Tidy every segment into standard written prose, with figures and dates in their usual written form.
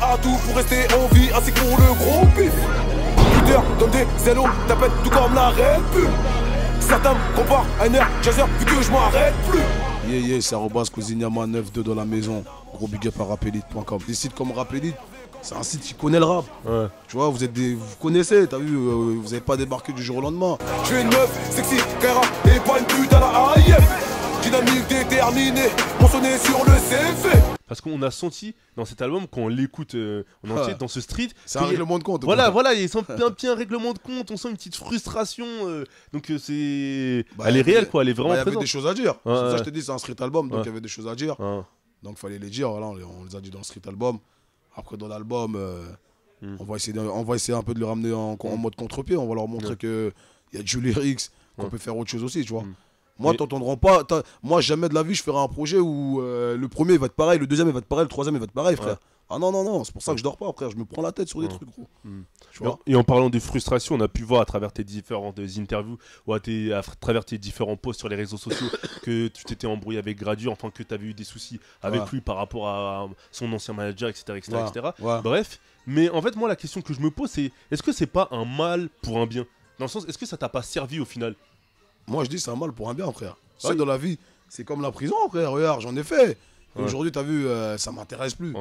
à tout pour rester en vie, ainsi que pour le gros pif. Twitter donne des zélos, t'appelles tout comme la Red Bull. Certains me comparent à une Jazzer vu que je m'arrête plus. Yeah, c'est @Cousignama 92 dans la maison. Gros big up à rapelite.com. Des sites comme Rapelite, c'est un site qui connaît le rap. Ouais. Tu vois, vous connaissez, t'as vu, vous avez pas débarqué du jour au lendemain. Je suis une meuf, sexy, Kaira, et pas une pute à la AIF. Dynamique déterminée, mentionné sur le CV. Parce qu'on a senti dans cet album, quand on l'écoute en entier, dans ce street, c'est un règlement de compte. Voilà, il sent un petit règlement de compte, on sent une petite frustration. Donc c'est. Elle est réelle, quoi, elle est vraiment présente. Il y avait des choses à dire. C'est pour ça que je t'ai dit, c'est un street album, donc il y avait des choses à dire. Donc il fallait les dire, voilà, on les a dit dans le street album. Après, dans l'album, on va essayer un peu de le ramener en mode contre-pied. On va leur montrer qu'il y a du lyrics, qu'on peut faire autre chose aussi, tu vois. Moi, t'entendront pas. Moi, jamais de la vie, je ferai un projet où le premier il va être pareil, le deuxième il va être pareil, le troisième il va être pareil, frère. Ah non, c'est pour ça que je dors pas, frère. Je me prends la tête sur des trucs, gros. Tu vois. Et en parlant des frustrations, on a pu voir à travers tes différentes interviews ou à travers tes différents posts sur les réseaux sociaux que tu t'étais embrouillé avec Gradure, enfin que tu avais eu des soucis avec lui par rapport à son ancien manager, etc. Bref, mais en fait, moi, la question que je me pose, c'est est-ce que c'est pas un mal pour un bien? Dans le sens, est-ce que ça t'a pas servi au final? Moi, je dis c'est un mal pour un bien, frère. Tu sais, dans la vie, c'est comme la prison, frère. Regarde, j'en ai fait. Aujourd'hui, t'as vu, ça m'intéresse plus.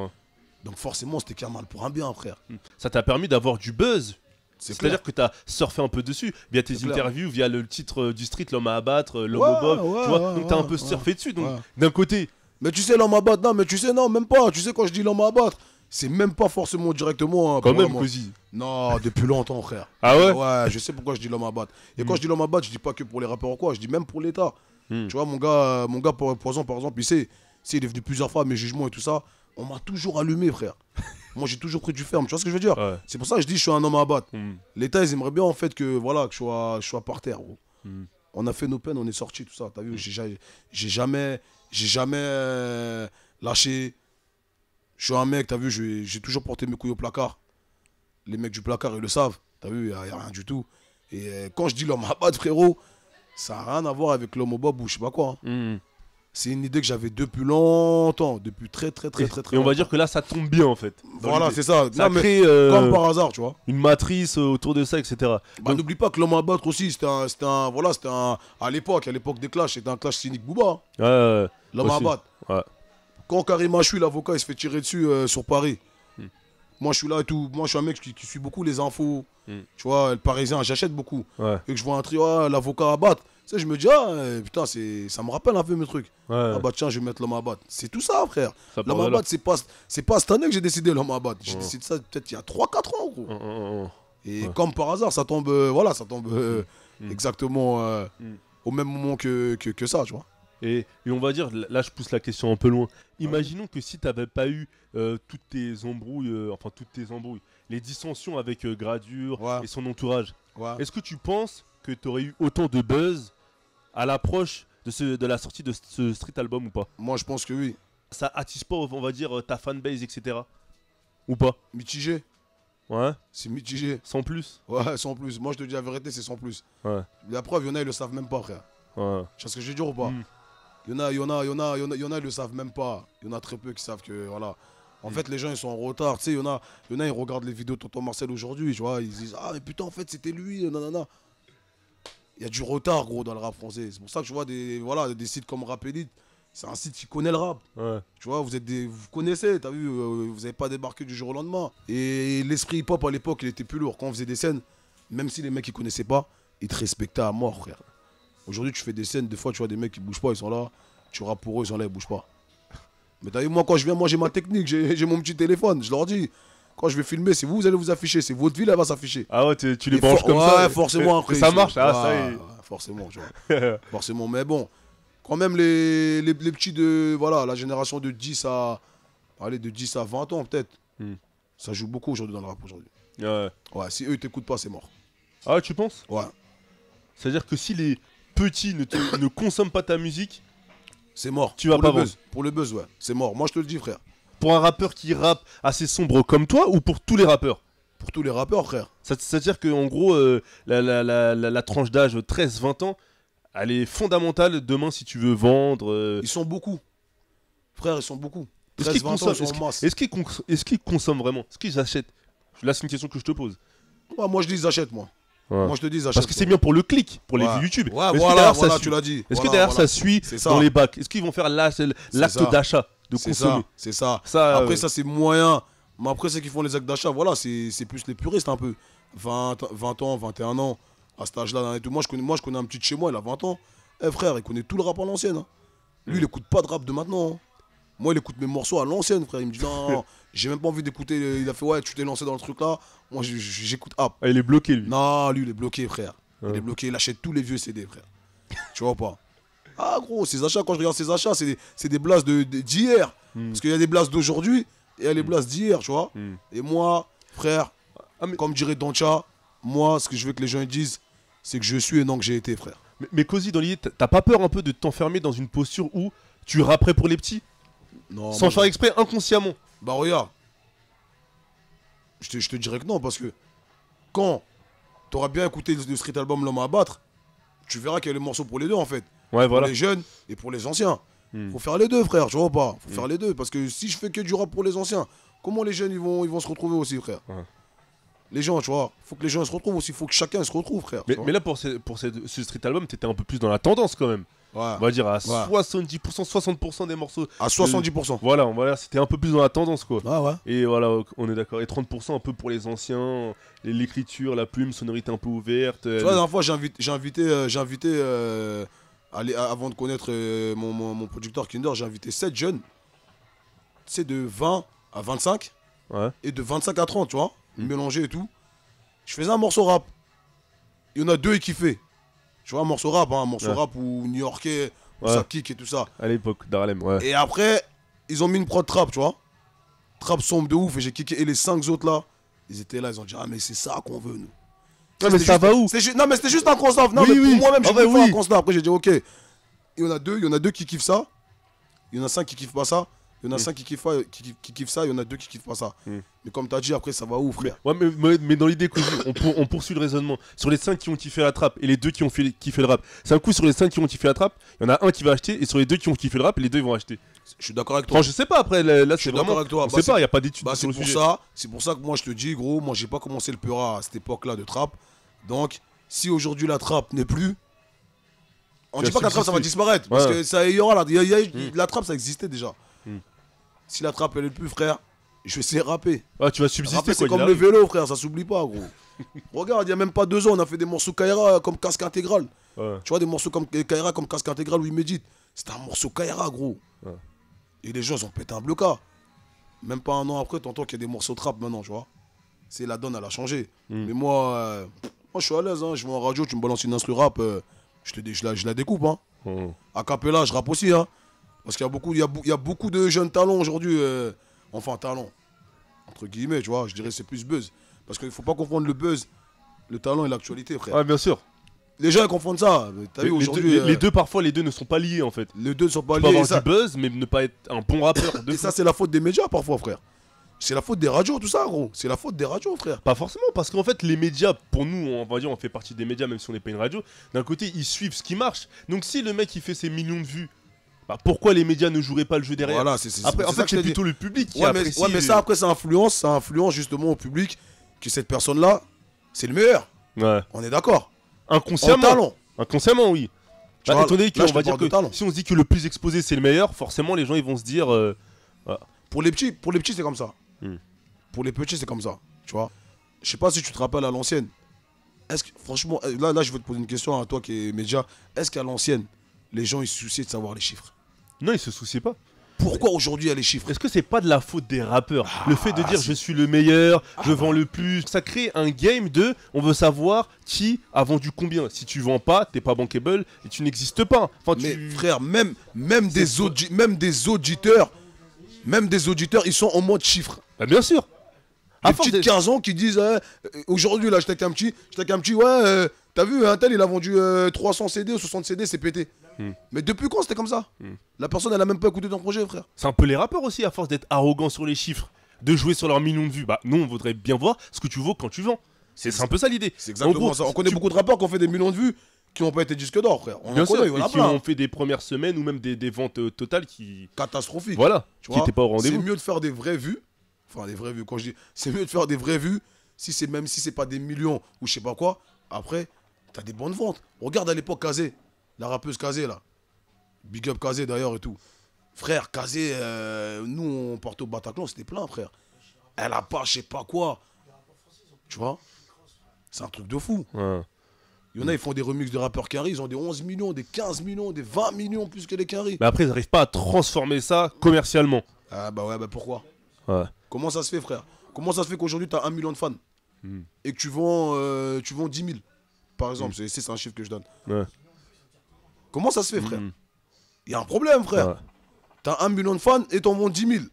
Donc forcément, c'était qu'un mal pour un bien, frère. Ça t'a permis d'avoir du buzz. C'est-à-dire que t'as surfé un peu dessus, via tes interviews, via le titre du street, l'homme à abattre, l'homme au bob. Tu vois, donc t'as un peu surfé dessus. Donc d'un côté... Mais tu sais, l'homme à battre, non, mais tu sais, non, même pas. Tu sais, quand je dis l'homme à battre, c'est même pas forcément directement. Quand même, Cozy. Non, depuis longtemps, frère. Ah ouais? Ouais, je sais pourquoi je dis l'homme à battre. Et quand je dis l'homme à battre, je dis pas que pour les rappeurs ou quoi, je dis même pour l'État. Tu vois, mon gars Poison, par exemple, il est venu plusieurs fois à mes jugements et tout ça. On m'a toujours allumé, frère. Moi, j'ai toujours pris du ferme. Tu vois ce que je veux dire? C'est pour ça que je dis je suis un homme à battre. L'État, ils aimeraient bien, en fait, que je sois par terre, gros. On a fait nos peines, on est sortis, tout ça. T'as vu, j'ai jamais lâché. Je suis un mec, t'as vu, j'ai toujours porté mes couilles au placard. Les mecs du placard, ils le savent. T'as vu, il n'y a rien du tout. Et quand je dis l'homme à battre, frérot, ça n'a rien à voir avec l'homme au bob ou je sais pas quoi. C'est une idée que j'avais depuis longtemps, depuis très longtemps. Et on va dire que là, ça tombe bien, en fait. Voilà, c'est ça. Ça crée, comme par hasard, tu vois. Une matrice autour de ça, etc. Bah, n'oublie pas que l'homme à battre aussi, c'était un à l'époque des clashs, c'était un clash cynique Booba. L'homme à battre. Quand Karim Achoui, l'avocat, il se fait tirer dessus sur Paris. Moi, je suis là et tout. Moi, je suis un mec qui suit beaucoup les infos. Tu vois, le Parisien, j'achète beaucoup. Et que je vois un trio, l'avocat à battre. Tu sais, je me dis, putain, ça me rappelle un peu mes trucs. Ah bah tiens, je vais mettre l'homme à battre. C'est tout ça, frère. L'homme à battre, c'est pas cette année que j'ai décidé l'homme à battre. J'ai décidé ça peut-être il y a 3-4 ans, gros. Et comme par hasard, ça tombe, exactement au même moment que ça, tu vois. Et on va dire, là je pousse la question un peu loin. Imaginons que si tu n'avais pas eu toutes tes embrouilles, les dissensions avec Gradure et son entourage, est-ce que tu penses que tu aurais eu autant de buzz à l'approche de la sortie de ce street album ou pas? Moi je pense que oui. Ça attise pas, on va dire, ta fanbase, etc. Ou pas? Mitigé. Ouais. C'est mitigé. Sans plus? Ouais, sans plus. Moi je te dis la vérité, c'est sans plus. La preuve, il y en a, ils le savent même pas, frère. Tu vois ce que je veux dire ou pas? Il y en a, ils le savent même pas. Il y en a très peu qui savent que, voilà. En fait, les gens, ils sont en retard. Tu sais, il y en a, ils regardent les vidéos de Tonton Marcel aujourd'hui, tu vois. Ils disent, ah, mais putain, en fait, c'était lui, nanana. Il y a du retard, gros, dans le rap français. C'est pour ça que je vois des sites comme Rapelite. C'est un site qui connaît le rap. Tu vois, vous connaissez, t'as vu, vous n'avez pas débarqué du jour au lendemain. Et l'esprit hip-hop, à l'époque, il était plus lourd. Quand on faisait des scènes, même si les mecs, ils connaissaient pas, ils te respectaient à mort, frère. Aujourd'hui, tu fais des scènes, des fois, tu vois des mecs qui bougent pas, ils sont là. Tu rappes pour eux, ils sont là, ils bougent pas. Mais t'as vu, moi, quand je viens, moi, j'ai ma technique, j'ai mon petit téléphone. Je leur dis, quand je vais filmer, c'est vous allez vous afficher, c'est votre ville, elle va s'afficher. Ah ouais, tu les branches comme ça. Ouais, forcément, après. Ça marche, ça y est. Forcément, tu vois. Forcément, mais bon, quand même, les petits de, voilà, la génération de 10 à 20 ans, peut-être, ça joue beaucoup aujourd'hui dans le rap aujourd'hui. Ouais, si eux, ils t'écoutent pas, c'est mort. Ah, tu penses? Ouais. C'est-à-dire que si les petits ne consomment pas ta musique, c'est mort. Tu vas pas vendre. Pour le buzz, ouais. C'est mort. Moi, je te le dis, frère. Pour un rappeur qui rappe assez sombre comme toi ou pour tous les rappeurs? Pour tous les rappeurs, frère. C'est-à-dire qu'en gros, la tranche d'âge 13-20 ans, elle est fondamentale demain si tu veux vendre. Ils sont beaucoup. Frère, ils sont beaucoup. Est-ce qu'ils consomment vraiment? Est-ce qu'ils achètent? Là, c'est une question que je te pose. Ouais, moi, je dis ils achètent, moi. Ouais. Moi, je te dis ils achètent. Parce que c'est bien pour le clic, pour les vues YouTube. Ouais, voilà, tu l'as dit. Est-ce que derrière, ça suit dans les bacs? Est-ce qu'ils vont faire l'acte d'achat, de consommer? C'est ça. Après, ça, c'est moyen. Mais après, ceux qui font les actes d'achat, voilà, c'est plus les puristes un peu. 20 ans, 21 ans, à cet âge-là. Moi, je connais un petit de chez moi, il a 20 ans. Eh frère, il connaît tout le rap à l'ancienne. Hein. Lui, il écoute pas de rap de maintenant. Hein. Moi, il écoute mes morceaux à l'ancienne, frère. Il me dit non, j'ai même pas envie d'écouter. Il a fait ouais, tu t'es lancé dans le truc là. Moi, j'écoute rap. Ah, il est bloqué, lui. Non, lui, il est bloqué, frère. Il est bloqué, il achète tous les vieux CD, frère. Tu vois pas? Ah, gros, ses achats, quand je regarde ses achats, c'est des blasts d'hier. Parce qu'il y a des blasts d'aujourd'hui et il y a les blasts d'hier, tu vois. Et moi, frère, comme dirait Dancha, moi, ce que je veux que les gens disent, c'est que je suis et non que j'ai été, frère. Mais Cozy, dans l'idée, t'as pas peur un peu de t'enfermer dans une posture où tu rapperais pour les petits? Non. Sans faire exprès, inconsciemment. Bah regarde. Je te dirais que non, parce que quand t'auras bien écouté le street album L'Homme à battre, tu verras qu'il y a les morceaux pour les deux en fait. Ouais, voilà. Pour les jeunes et pour les anciens. Faut faire les deux, frère, tu vois pas. Faut faire les deux, parce que si je fais que du rap pour les anciens, comment les jeunes ils vont se retrouver aussi, frère? Les gens, tu vois, faut que les gens se retrouvent aussi, faut que chacun se retrouve, frère. Mais là, pour ce street album, t'étais un peu plus dans la tendance quand même. Ouais. On va dire à 70%, 60% des morceaux. À 70%. Voilà, c'était un peu plus dans la tendance, quoi. Ouais. Et voilà, on est d'accord. Et 30% un peu pour les anciens, l'écriture, la plume, sonorité un peu ouverte. Tu vois, la dernière fois, j'ai invité avant de connaître mon producteur Kinder, j'ai invité 7 jeunes. C'est de 20 à 25 et de 25 à 30, tu vois, mélangés et tout. Je faisais un morceau rap. Il y en a deux qui kiffaient. Tu vois, un morceau rap, rap ou new-yorkais, où ça kick et tout ça. À l'époque, d'Harlem, ouais. Et après, ils ont mis une prod trap, tu vois. Trap sombre de ouf, et j'ai kické. Et les 5 autres là, ils étaient là, ils ont dit, ah, mais c'est ça qu'on veut, nous. Non, mais ça va où? Non, mais c'était juste un constat. Non, mais pour moi-même, j'ai fait un constat. Après, j'ai dit, ok. Il y en a deux qui kiffent ça. Il y en a 5 qui kiffent pas ça. Il y en a 5 qui kiffent ça, il y en a 2 qui kiffent pas ça. Mais comme t'as dit, après, ça va où, frère? Mais dans l'idée, on poursuit le raisonnement. Sur les 5 qui ont kiffé la trappe et les 2 qui ont kiffé le rap, c'est un coup sur les 5 qui ont kiffé la trappe, il y en a un qui va acheter, et sur les 2 qui ont kiffé le rap, les 2 ils vont acheter. Je suis d'accord avec toi. Enfin, je sais pas, après, là, c'est vraiment. Avec toi. On sait pas, il n'y a pas d'études sur le sujet. C'est pour ça que moi, je te dis, gros, moi, j'ai pas commencé le Peura à cette époque-là de trappe. Donc, si aujourd'hui la trappe n'est plus. On dit pas que la trappe ça va disparaître, parce que ça y aura la trappe ça existait déjà. Si la trappe elle est plus, frère, je vais essayer de rapper. Ah, tu vas subsister. Rapper, c'est comme le vélo, frère, ça s'oublie pas, gros. Regarde, il y a même pas 2 ans, on a fait des morceaux Kaira comme casque intégral. Tu vois, des morceaux comme Kaira comme casque intégral où il médite. C'était un morceau Kaira, gros. Et les gens ils ont pété un blocage. Même pas un an après, t'entends qu'il y a des morceaux trap maintenant, tu vois. C'est la donne, elle a changé. Mais moi, je suis à l'aise, hein. Je vais en radio, tu me balances une instru rap, je la découpe, hein. A cappella, je rappe aussi, hein. Parce qu'il y a beaucoup de jeunes talents aujourd'hui, enfin talents, entre guillemets, tu vois, je dirais c'est plus buzz. Parce qu'il ne faut pas confondre le buzz, le talent et l'actualité, frère. Ouais, bien sûr. Les gens ils confondent ça. T'as vu aujourd'hui. Les deux, parfois, les deux ne sont pas liés en fait. Les deux ne sont pas liés. Tu peux avoir du buzz, mais ne pas être un bon rappeur. Et ça, c'est la faute des médias parfois, frère. C'est la faute des radios, tout ça, gros. C'est la faute des radios, frère. Pas forcément, parce qu'en fait, les médias, pour nous, on va dire, on fait partie des médias, même si on n'est pas une radio. D'un côté, ils suivent ce qui marche. Donc, si le mec il fait ses millions de vues, bah, pourquoi les médias ne joueraient pas le jeu derrière? Voilà, après, en fait, c'est plutôt le public qui apprécie. Ouais, mais ça, après, ça influence justement au public que cette personne-là, c'est le meilleur. Ouais. On est d'accord. Inconsciemment. En talent. Inconsciemment, oui. Bah, étant donné qu'on va dire que si on se dit que le plus exposé c'est le meilleur, forcément les gens ils vont se dire. Pour les petits c'est comme ça. Pour les petits c'est comme ça. Tu vois. Je sais pas si tu te rappelles à l'ancienne. Est-ce que franchement, là je vais te poser une question à toi qui est média. Est-ce qu'à l'ancienne les gens ils se souciaient de savoir les chiffres? Non, ils se souciaient pas. Pourquoi aujourd'hui il y a les chiffres? Est-ce que c'est pas de la faute des rappeurs? Le fait de dire je suis le meilleur, je vends le plus, ça crée un game de on veut savoir qui a vendu combien. Si tu vends pas, t'es pas bankable et tu n'existes pas. Enfin, mais frère, même des auditeurs, ils sont en mode chiffres. Bah bien sûr. Des petits de 15 ans qui disent aujourd'hui là je t'ai qu'un petit ouais t'as vu un tel il a vendu 300 CD ou 60 CD, c'est pété. Mais depuis quand c'était comme ça? La personne elle a même pas écouté ton projet, frère. C'est un peu les rappeurs aussi, à force d'être arrogants sur les chiffres, de jouer sur leurs millions de vues. Bah nous on voudrait bien voir ce que tu vaux quand tu vends. C'est un peu ça l'idée. C'est exactement ça. On connaît beaucoup de rappeurs qui ont fait des millions de vues qui n'ont pas été disques d'or, frère. Bien sûr, et qui ont fait des premières semaines ou même des ventes totales qui... catastrophiques. Voilà, qui n'étaient pas au rendez-vous. C'est mieux de faire des vraies vues. Enfin, des vraies vues, quand je dis... C'est mieux de faire des vraies vues, même si c'est pas des millions ou je sais pas quoi. Après, t'as des bonnes ventes. Regarde à l'époque Kazé, la rappeuse Kazé, là. Big up Kazé, d'ailleurs, et tout. Frère, Kazé, nous, on partait au Bataclan, c'était plein, frère. Elle a pas, je sais pas quoi. Tu vois? C'est un truc de fou. Ouais. Il y en a, ils font des remixes de rappeurs Quinry, ils ont des 11 millions, des 15 millions, des 20 millions plus que les Quinry. Mais après, ils n'arrivent pas à transformer ça commercialement. Ah bah ouais, bah pourquoi? Ouais. Comment ça se fait, frère? Comment ça se fait qu'aujourd'hui, tu as 1 million de fans et que tu vends 10 000, par exemple? C'est un chiffre que je donne. Ouais. Comment ça se fait, frère? Il y a un problème, frère. Ouais. Tu as 1 million de fans et t'en vends 10 000.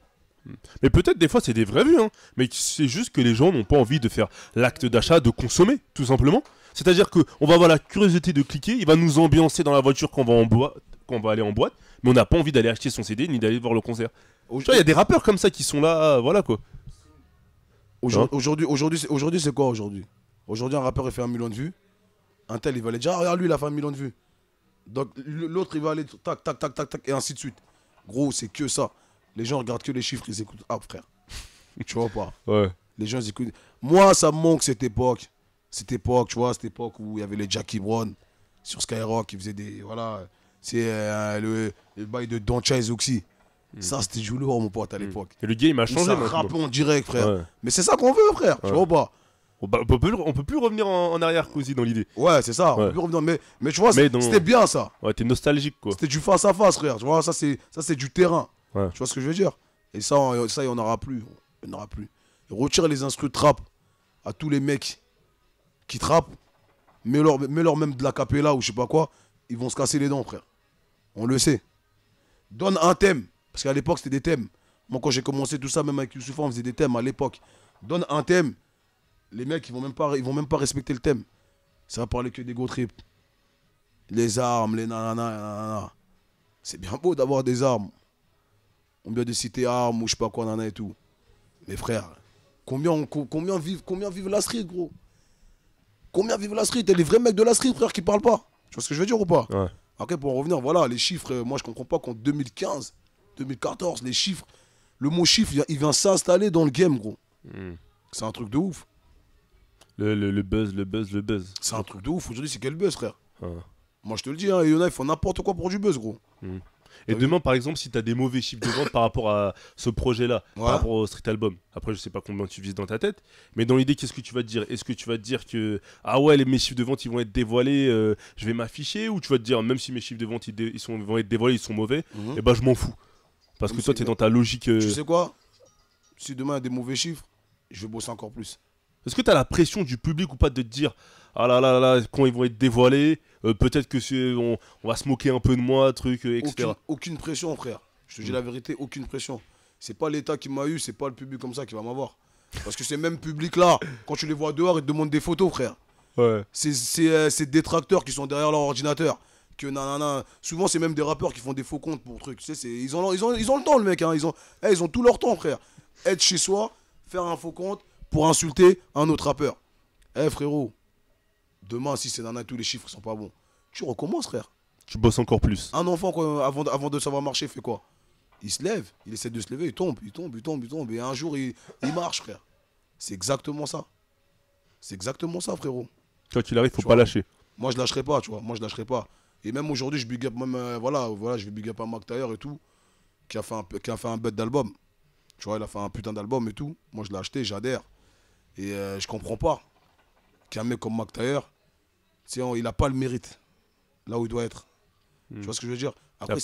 Mais peut-être des fois c'est des vraies vues, hein. Mais c'est juste que les gens n'ont pas envie de faire l'acte d'achat, de consommer, tout simplement. C'est-à-dire qu'on va avoir la curiosité de cliquer, il va nous ambiancer dans la voiture quand on va aller en boîte, mais on n'a pas envie d'aller acheter son CD ni d'aller voir le concert. Il y a des rappeurs comme ça qui sont là, voilà quoi. Aujourd'hui c'est quoi aujourd'hui? Aujourd'hui un rappeur il fait 1 million de vues, un tel il va aller dire ah regarde lui il a fait 1 million de vues. Donc l'autre il va aller tac tac tac tac tac et ainsi de suite. Gros c'est que ça. Les gens regardent que les chiffres, ils écoutent. Ah frère. Tu vois pas? Ouais. Les gens ils écoutent. Moi ça me manque cette époque. Cette époque, tu vois, cette époque où il y avait les Jackie Brown sur Skyrock qui faisaient des. Voilà. C'est le bail de Don Chase Oxy. Ça c'était du lourd mon pote à l'époque. Et le game a changé. Ça rappe en direct frère. Ouais. Mais c'est ça qu'on veut frère. Tu vois pas? On peut plus revenir en arrière aussi dans l'idée. Ouais c'est ça. On peut plus revenir. Mais tu vois, c'était bien ça. Ouais, t'es nostalgique quoi. C'était du face à face frère. Tu vois, ça c'est du terrain. Ouais. Tu vois ce que je veux dire? Et ça il n'y en aura plus. Il n'y en aura plus. Et retire les instruments de trap à tous les mecs qui trappent, mets-leur même de la capella ou je sais pas quoi, ils vont se casser les dents, frère. On le sait. Donne un thème, parce qu'à l'époque c'était des thèmes. Moi quand j'ai commencé tout ça, même avec Youssoupha, on faisait des thèmes à l'époque. Donne un thème, les mecs ils vont même pas respecter le thème. Ça va parler que des go trips. Les armes, les nanana. C'est bien beau d'avoir des armes. On vient de citer armes ou je sais pas quoi, nanana et tout. Mais frère, combien vivent la street, gros? Combien vivent la street? Et les vrais mecs de la street, frère, qui parlent pas. Tu vois ce que je veux dire ou pas? Ouais. Après, pour en revenir, voilà, les chiffres, moi je comprends pas qu'en 2015, 2014, les chiffres, le mot chiffre, il vient s'installer dans le game, gros. C'est un truc de ouf. Le buzz. C'est un truc de ouf. Aujourd'hui, c'est quel buzz, frère? Moi je te le dis, hein, il y en a, ils font n'importe quoi pour du buzz, gros. Et demain, par exemple, si tu as des mauvais chiffres de vente par rapport à ce projet-là, par rapport au street album, après, je sais pas combien tu vises dans ta tête, mais dans l'idée, qu'est-ce que tu vas te dire? Est-ce que tu vas te dire que, ah ouais, mes chiffres de vente, ils vont être dévoilés, je vais m'afficher? Ou tu vas te dire, même si mes chiffres de vente, vont être dévoilés, ils sont mauvais, et ben je m'en fous. Parce que toi, tu es dans ta logique. Tu sais quoi? Si demain, il y a des mauvais chiffres, je vais bosser encore plus. Est-ce que tu as la pression du public ou pas de te dire, ah là là là, quand ils vont être dévoilés, peut-être que on va se moquer un peu de moi, truc, etc. Aucune pression, frère. Je te dis la vérité, aucune pression. C'est pas l'État qui m'a eu, c'est pas le public comme ça qui va m'avoir. Parce que ces mêmes publics-là, quand tu les vois dehors, ils te demandent des photos, frère. Ouais. C'est des tracteurs qui sont derrière leur ordinateur. Que nanana. Souvent, c'est même des rappeurs qui font des faux comptes pour trucs. Tu sais, ils ont le temps, le mec. Hein. Ils ont tout leur temps, frère. Être chez soi, faire un faux compte pour insulter un autre rappeur. Frérot, demain, si c'est nana, tous les chiffres sont pas bons, tu recommences, frère. Tu bosses encore plus. Un enfant, avant de savoir marcher, fait quoi? Il se lève, il essaie de se lever, il tombe. Et un jour, il marche, frère. C'est exactement ça. C'est exactement ça, frérot. Quand il arrive, faut pas lâcher. Moi, je lâcherai pas, tu vois. Moi, je lâcherai pas. Et même aujourd'hui, je big up, voilà, je vais big up un Mac Taylor et tout, qui a fait un bête d'album. Tu vois, il a fait un putain d'album et tout. Moi, je l'ai acheté, j'adhère. Et je comprends pas qu'un mec comme Mac Taylor, il a pas le mérite là où il doit être. Tu vois ce que je veux dire? Après,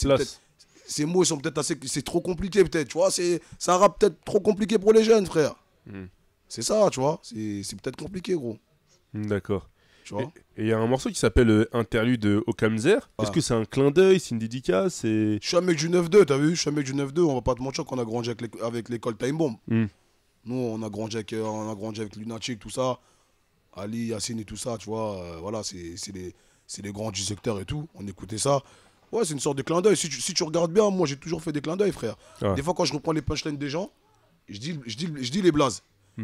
ces mots ils sont peut-être assez. C'est trop compliqué, peut-être. Tu vois, c'est un rap peut-être trop compliqué pour les jeunes, frère. C'est ça, tu vois. C'est peut-être compliqué, gros. D'accord. Et il y a un morceau qui s'appelle Interlude au Kamzer. Est-ce que c'est un clin d'œil, c'est une dédicace? Je suis un mec du 9-2, t'as vu? Je suis un mec du 9-2, on va pas te mentir qu'on a grandi avec l'école Time Bomb. Nous, on a grandi avec Lunatic, tout ça. Ali, Yassine et tout ça, tu vois. Voilà, c'est les grands du secteur et tout. On écoutait ça. Ouais, c'est une sorte de clin d'œil. Si tu regardes bien, moi, j'ai toujours fait des clins d'œil, frère. Des fois, quand je reprends les punchlines des gens, je dis les blazes.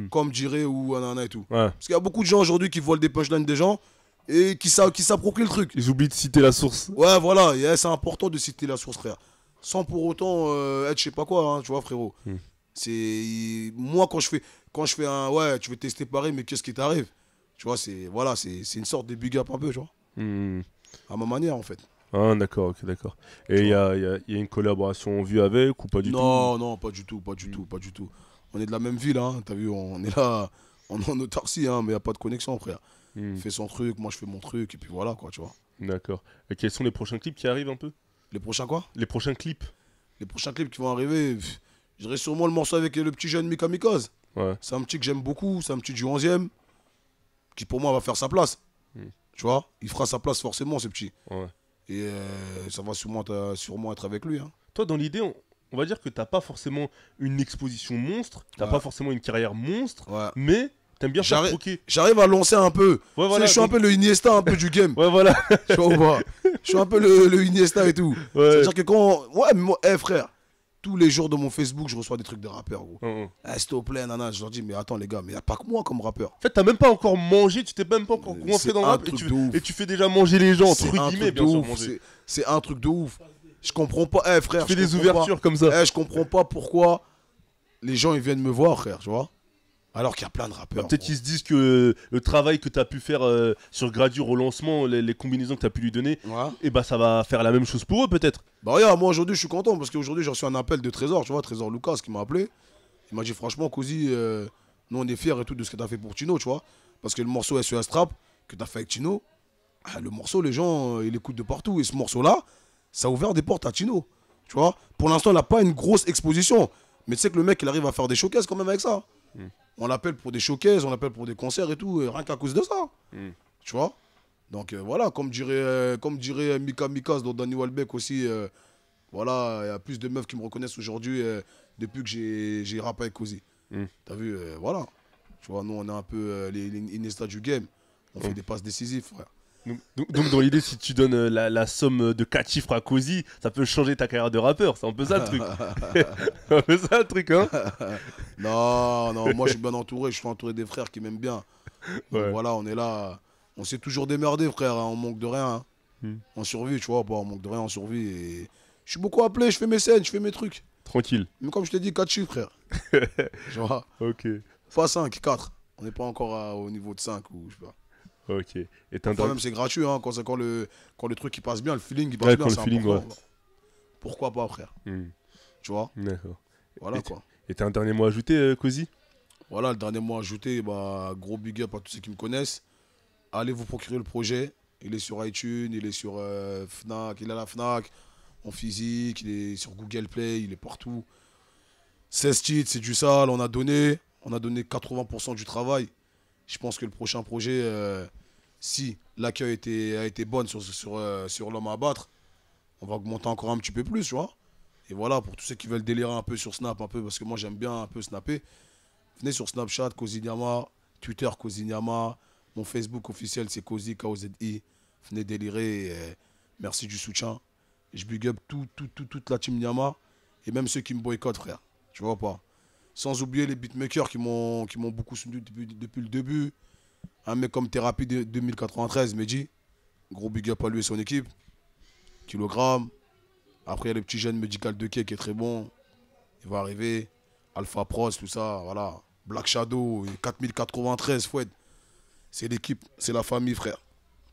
Comme dirait ou Anana et tout. Parce qu'il y a beaucoup de gens aujourd'hui qui volent des punchlines des gens et qui s'approprient le truc. Ils oublient de citer la source. Ouais, voilà, c'est important de citer la source, frère. Sans pour autant être je sais pas quoi, hein, tu vois, frérot. C'est moi quand je fais un ouais, tu veux tester pareil, mais qu'est-ce qui t'arrive? Tu vois, c'est une sorte de big up un peu, tu vois. À ma manière, en fait. Ah, d'accord, ok, d'accord. Et il y a une collaboration en vue avec ou pas du tout? Non, pas du tout, pas du tout, pas du tout. On est de la même ville, hein, t'as vu, on est là, on est en autarcie, hein, mais il n'y a pas de connexion, frère. Il fait son truc, moi je fais mon truc, et puis voilà, quoi, tu vois. D'accord. Et quels sont les prochains clips qui arrivent un peu? Les prochains quoi? Les prochains clips. Les prochains clips qui vont arriver, je dirais sûrement le morceau avec le petit jeune Mika Mikaz. Ouais. C'est un petit que j'aime beaucoup, c'est un petit du 11e, qui pour moi va faire sa place. Tu vois, il fera sa place forcément, ce petit. Ouais. Et ça va sûrement être avec lui. Hein. Toi, dans l'idée, on va dire que t'as pas forcément une exposition monstre, t'as pas forcément une carrière monstre, mais t'aimes bien faire croquer. J'arrive à lancer un peu. Ouais, voilà, je suis un peu le Iniesta un peu du game. Ouais, voilà. Tu vois ou pas? Je suis un peu le Iniesta et tout. Ouais. C'est-à-dire que quand... Ouais, mais moi, frère, tous les jours dans mon Facebook, je reçois des trucs de rappeurs, gros. S'il te plaît, nana, je leur dis, mais attends les gars, mais y a pas que moi comme rappeur. En fait, t'as même pas encore mangé, tu t'es même pas encore rentré dans le rap et tu fais déjà manger les gens, entre guillemets, bien sûr. C'est un truc de ouf. Je comprends pas, frère. Tu fais des ouvertures comme ça. Je comprends pas pourquoi les gens ils viennent me voir, frère, tu vois. Alors qu'il y a plein de rappeurs. Peut-être qu'ils se disent que le travail que tu as pu faire sur Gradure au lancement, les combinaisons que tu as pu lui donner, et bah ça va faire la même chose pour eux peut-être. Bah regarde, moi aujourd'hui je suis content parce qu'aujourd'hui j'ai reçu un appel de Trésor, tu vois, Trésor Lucas qui m'a appelé. Il m'a dit franchement, Cozy, nous on est fiers et tout de ce que tu as fait pour Tino, tu vois. Parce que le morceau SES Trap que tu as fait avec Tino, le morceau, les gens, ils l'écoutent de partout. Et ce morceau-là, ça a ouvert des portes à Tino, tu vois. Pour l'instant, il n'a pas une grosse exposition. Mais tu sais que le mec, il arrive à faire des showcases quand même avec ça. On l'appelle pour des showcases, on l'appelle pour des concerts et tout, rien qu'à cause de ça. Tu vois. Donc voilà, comme dirait Mika Mikaz dans Danny Welbeck aussi, voilà, il y a plus de meufs qui me reconnaissent aujourd'hui depuis que j'ai rappé avec Cozy. T'as vu, voilà. Tu vois, nous on est un peu les Iniesta du game. On fait des passes décisives, frère. Donc dans l'idée, si tu donnes la somme de 4 chiffres à Cozy, ça peut changer ta carrière de rappeur. C'est un peu ça le truc. C'est un peu ça le truc, hein. Non, moi je suis bien entouré. Je suis entouré des frères qui m'aiment bien. Donc, voilà, on est là. On s'est toujours démerdé, frère. Hein, on manque de rien. Hein. On survit, tu vois. On manque de rien, on survit. Et... je suis beaucoup appelé, je fais mes scènes, je fais mes trucs. Tranquille. Mais comme je t'ai dit, 4 chiffres, frère. Tu vois. Ok. Pas 5, 4. On n'est pas encore au niveau de 5 ou je sais pas. Ok. Et quand même c'est gratuit, hein, quand le truc il passe bien, le feeling il passe bien, c'est important. Pourquoi pas, frère. Tu vois. D'accord. Voilà quoi. Et t'as un dernier mot à ajouter, Cozy? Voilà, le dernier mot à ajouter, bah, gros big up à tous ceux qui me connaissent. Allez vous procurer le projet. Il est sur iTunes, il est sur Fnac, il est à la Fnac, en physique, il est sur Google Play, il est partout. 16 titres, c'est du sale, on a donné 80% du travail. Je pense que le prochain projet, si l'accueil a été bon sur l'homme à abattre, on va augmenter encore un petit peu plus, tu vois. Et voilà, pour tous ceux qui veulent délirer un peu sur Snap, un peu, parce que moi j'aime bien un peu snapper, venez sur Snapchat, Cozy Nyama, Twitter, Cozy Nyama, mon Facebook officiel c'est Cozy, K-O-Z-I. Venez délirer, merci du soutien. Je big up toute la team Nyama, et même ceux qui me boycottent, frère, tu vois pas. Sans oublier les beatmakers qui m'ont beaucoup soutenu depuis le début. Un mec comme Thérapie 2093, Mehdi. Gros big up à lui et son équipe. Kilogramme. Après, il y a le petit jeune Medical 2K qui est très bon. Il va arriver. Alpha Pros, tout ça. Voilà. Black Shadow, 4093, Foued. C'est l'équipe, c'est la famille, frère.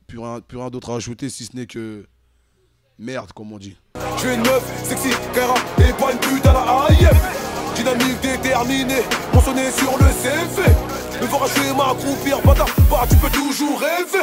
Plus rien d'autre à ajouter si ce n'est que merde, comme on dit. Je suis une meuf sexy, Kara, et pas une pute à la AIF. Dynamique déterminée, mentionné sur le CV. Me voir acheter m'accroupir, bâtard, bah tu peux toujours rêver.